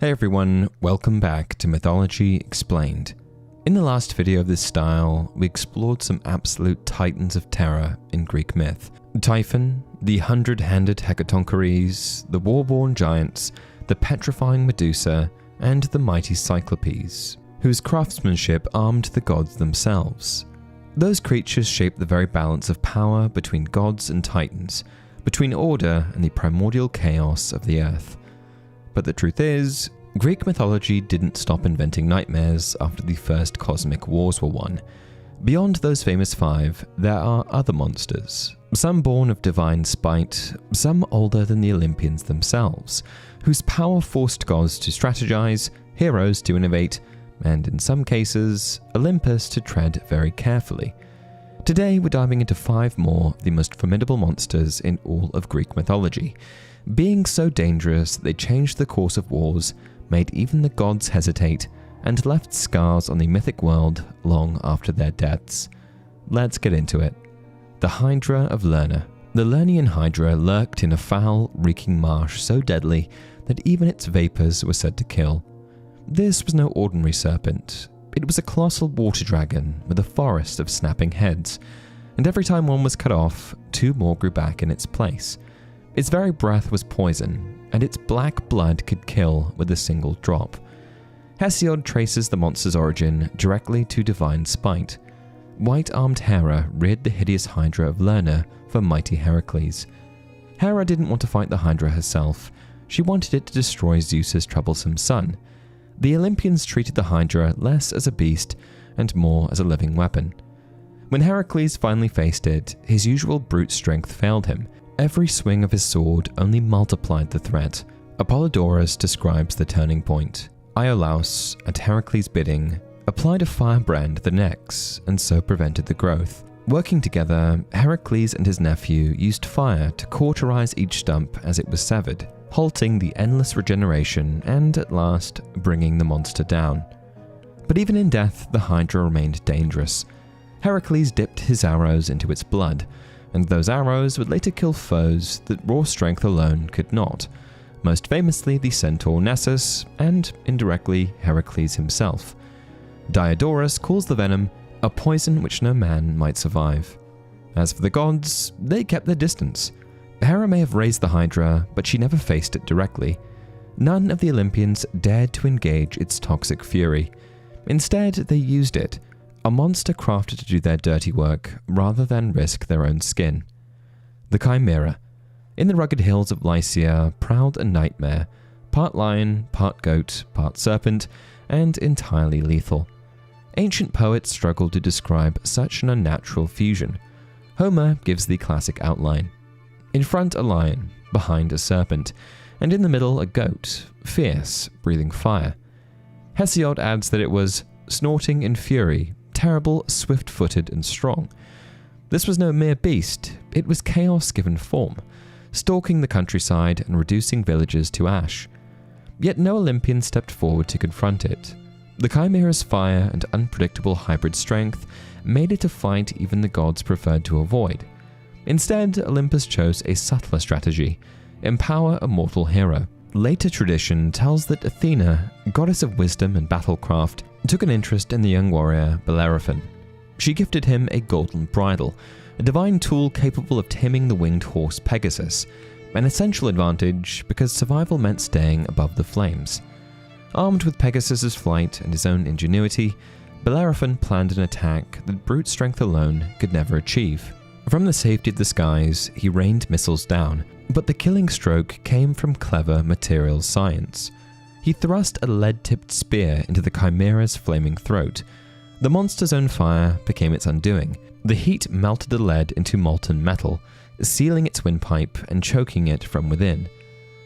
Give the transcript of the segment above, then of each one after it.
Hey everyone, welcome back to Mythology Explained. In the last video of this style, we explored some absolute titans of terror in Greek myth. Typhon, the 100-handed Hecatoncheires, the war-born giants, the petrifying Medusa, and the mighty Cyclopes, whose craftsmanship armed the gods themselves. Those creatures shaped the very balance of power between gods and titans, between order and the primordial chaos of the earth. But the truth is, Greek mythology didn't stop inventing nightmares after the first cosmic wars were won. Beyond those famous five, there are other monsters, some born of divine spite, some older than the Olympians themselves, whose power forced gods to strategize, heroes to innovate, and in some cases, Olympus to tread very carefully. Today we're diving into five more of the most formidable monsters in all of Greek mythology, being so dangerous that they changed the course of wars, made even the gods hesitate, and left scars on the mythic world long after their deaths. Let's get into it. The Hydra of Lerna. The Lernian Hydra lurked in a foul, reeking marsh so deadly that even its vapors were said to kill. This was no ordinary serpent. It was a colossal water dragon with a forest of snapping heads, and every time one was cut off, two more grew back in its place. Its very breath was poison, and its black blood could kill with a single drop. Hesiod traces the monster's origin directly to divine spite. White-armed Hera reared the hideous Hydra of Lerna for mighty Heracles. Hera didn't want to fight the Hydra herself. She wanted it to destroy Zeus's troublesome son. The Olympians treated the Hydra less as a beast and more as a living weapon. When Heracles finally faced it, his usual brute strength failed him. Every swing of his sword only multiplied the threat. Apollodorus describes the turning point. Iolaus, at Heracles' bidding, applied a firebrand to the necks and so prevented the growth. Working together, Heracles and his nephew used fire to cauterize each stump as it was severed, halting the endless regeneration and, at last, bringing the monster down. But even in death, the Hydra remained dangerous. Heracles dipped his arrows into its blood, and those arrows would later kill foes that raw strength alone could not, most famously the centaur Nessus, and, indirectly, Heracles himself. Diodorus calls the venom a poison which no man might survive. As for the gods, they kept their distance. Hera may have raised the Hydra, but she never faced it directly. None of the Olympians dared to engage its toxic fury. Instead, they used it, a monster crafted to do their dirty work rather than risk their own skin. The Chimera. In the rugged hills of Lycia, proud a nightmare, part lion, part goat, part serpent, and entirely lethal. Ancient poets struggled to describe such an unnatural fusion. Homer gives the classic outline. In front a lion, behind a serpent, and in the middle a goat, fierce, breathing fire. Hesiod adds that it was snorting in fury, terrible, swift-footed, and strong. This was no mere beast, it was chaos given form, stalking the countryside and reducing villages to ash. Yet no Olympian stepped forward to confront it. The Chimera's fire and unpredictable hybrid strength made it a fight even the gods preferred to avoid. Instead, Olympus chose a subtler strategy: empower a mortal hero. Later tradition tells that Athena, goddess of wisdom and battlecraft, took an interest in the young warrior Bellerophon. She gifted him a golden bridle, a divine tool capable of taming the winged horse Pegasus, an essential advantage because survival meant staying above the flames. Armed with Pegasus's flight and his own ingenuity, Bellerophon planned an attack that brute strength alone could never achieve. From the safety of the skies, he rained missiles down, but the killing stroke came from clever materials science. He thrust a lead-tipped spear into the Chimera's flaming throat. The monster's own fire became its undoing. The heat melted the lead into molten metal, sealing its windpipe and choking it from within.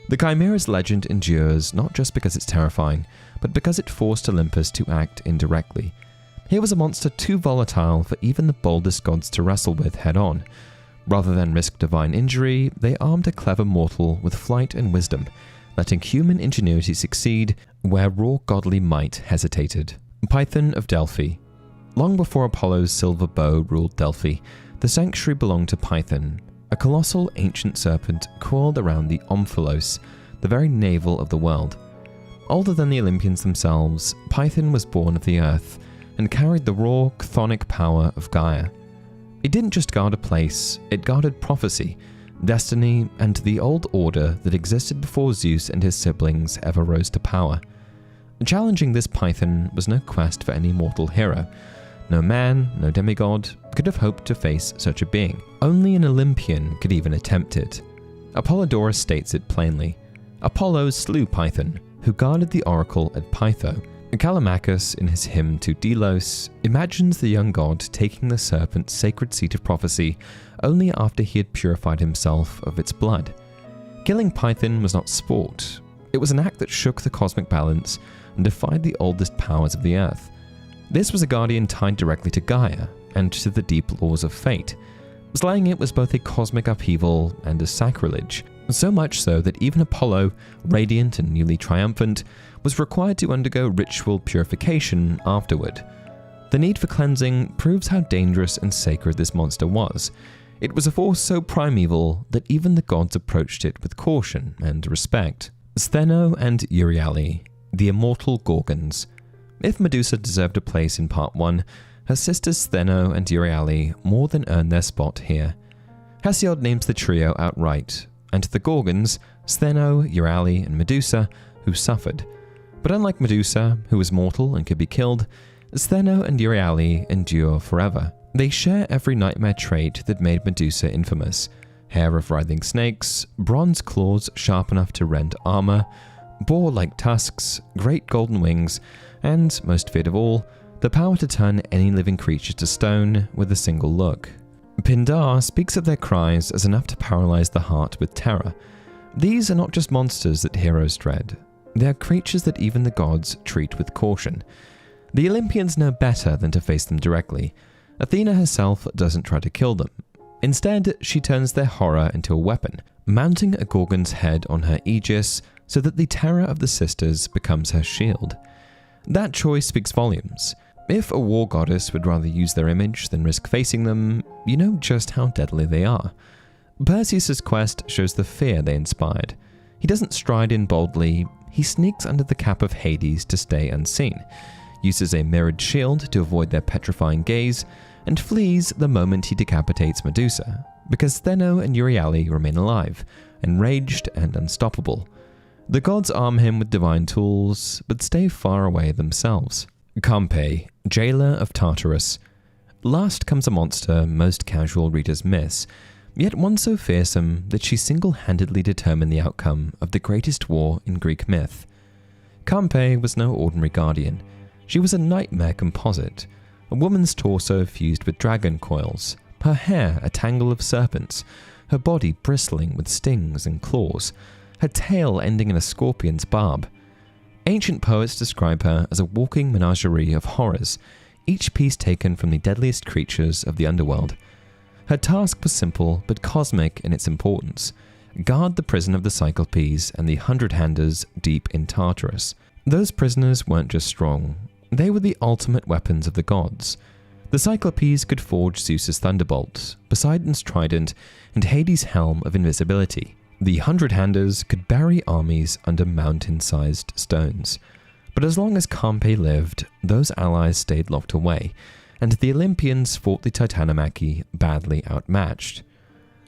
The Chimera's legend endures not just because it's terrifying, but because it forced Olympus to act indirectly. Here was a monster too volatile for even the boldest gods to wrestle with head-on. Rather than risk divine injury, they armed a clever mortal with flight and wisdom, letting human ingenuity succeed where raw godly might hesitated. Python of Delphi. Long before Apollo's silver bow ruled Delphi, the sanctuary belonged to Python, a colossal ancient serpent coiled around the Omphalos, the very navel of the world. Older than the Olympians themselves, Python was born of the earth and carried the raw, chthonic power of Gaia. It didn't just guard a place, it guarded prophecy, destiny, and the old order that existed before Zeus and his siblings ever rose to power. Challenging this Python was no quest for any mortal hero. No man, no demigod, could have hoped to face such a being. Only an Olympian could even attempt it. Apollodorus states it plainly. Apollo slew Python, who guarded the oracle at Pytho. Callimachus, in his hymn to Delos, imagines the young god taking the serpent's sacred seat of prophecy only after he had purified himself of its blood. Killing Python was not sport. It was an act that shook the cosmic balance and defied the oldest powers of the earth. This was a guardian tied directly to Gaia and to the deep laws of fate. Slaying it was both a cosmic upheaval and a sacrilege, so much so that even Apollo, radiant and newly triumphant, was required to undergo ritual purification afterward. The need for cleansing proves how dangerous and sacred this monster was. It was a force so primeval that even the gods approached it with caution and respect. Stheno and Euryale, the immortal Gorgons. If Medusa deserved a place in Part 1, her sisters Stheno and Euryale more than earned their spot here. Hesiod names the trio outright, and the Gorgons, Stheno, Euryale, and Medusa, who suffered. But unlike Medusa, who was mortal and could be killed, Stheno and Euryale endure forever. They share every nightmare trait that made Medusa infamous: hair of writhing snakes, bronze claws sharp enough to rend armor, boar-like tusks, great golden wings, and, most feared of all, the power to turn any living creature to stone with a single look. Pindar speaks of their cries as enough to paralyze the heart with terror. These are not just monsters that heroes dread. They are creatures that even the gods treat with caution. The Olympians know better than to face them directly. Athena herself doesn't try to kill them. Instead, she turns their horror into a weapon, mounting a Gorgon's head on her aegis so that the terror of the sisters becomes her shield. That choice speaks volumes. If a war goddess would rather use their image than risk facing them, you know just how deadly they are. Perseus' quest shows the fear they inspired. He doesn't stride in boldly, he sneaks under the cap of Hades to stay unseen, uses a mirrored shield to avoid their petrifying gaze, and flees the moment he decapitates Medusa, because Stheno and Euryale remain alive, enraged and unstoppable. The gods arm him with divine tools, but stay far away themselves. Kampe, jailer of Tartarus. Last comes a monster most casual readers miss, yet one so fearsome that she single-handedly determined the outcome of the greatest war in Greek myth. Kampe was no ordinary guardian. She was a nightmare composite, a woman's torso fused with dragon coils, her hair a tangle of serpents, her body bristling with stings and claws, her tail ending in a scorpion's barb. Ancient poets describe her as a walking menagerie of horrors, each piece taken from the deadliest creatures of the underworld. Her task was simple but cosmic in its importance: guard the prison of the Cyclopes and the Hundred-Handers deep in Tartarus. Those prisoners weren't just strong, they were the ultimate weapons of the gods. The Cyclopes could forge Zeus's thunderbolt, Poseidon's trident, and Hades' helm of invisibility. The Hundred-Handers could bury armies under mountain-sized stones. But as long as Kampe lived, those allies stayed locked away, and the Olympians fought the Titanomachy badly outmatched.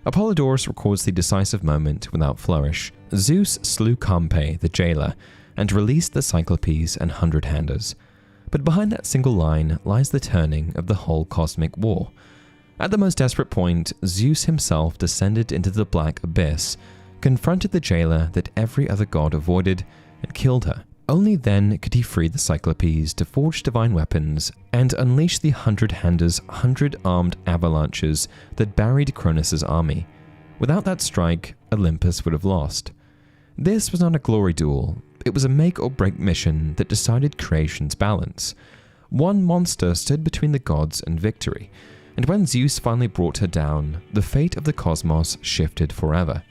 Apollodorus records the decisive moment without flourish. Zeus slew Kampe, the jailer, and released the Cyclopes and Hundred-Handers. But behind that single line lies the turning of the whole cosmic war. At the most desperate point, Zeus himself descended into the black abyss, confronted the jailer that every other god avoided, and killed her. Only then could he free the Cyclopes to forge divine weapons and unleash the Hundred-Handers' 100-armed avalanches that buried Cronus' army. Without that strike, Olympus would have lost. This was not a glory duel, it was a make-or-break mission that decided creation's balance. One monster stood between the gods and victory, and when Zeus finally brought her down, the fate of the cosmos shifted forever.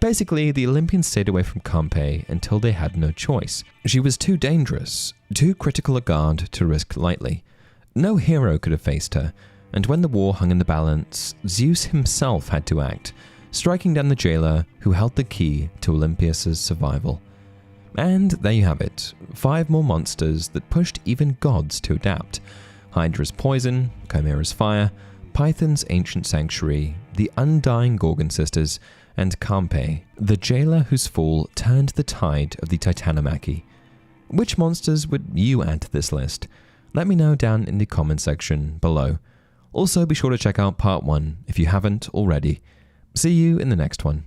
Basically, the Olympians stayed away from Kampe until they had no choice. She was too dangerous, too critical a guard to risk lightly. No hero could have faced her, and when the war hung in the balance, Zeus himself had to act, striking down the jailer who held the key to Olympus' survival. And there you have it, 5 more monsters that pushed even gods to adapt. Hydra's poison, Chimera's fire, Python's ancient sanctuary, the undying Gorgon sisters, and Kampe, the jailer whose fall turned the tide of the Titanomachy. Which monsters would you add to this list? Let me know down in the comment section below. Also be sure to check out part 1 if you haven't already. See you in the next one.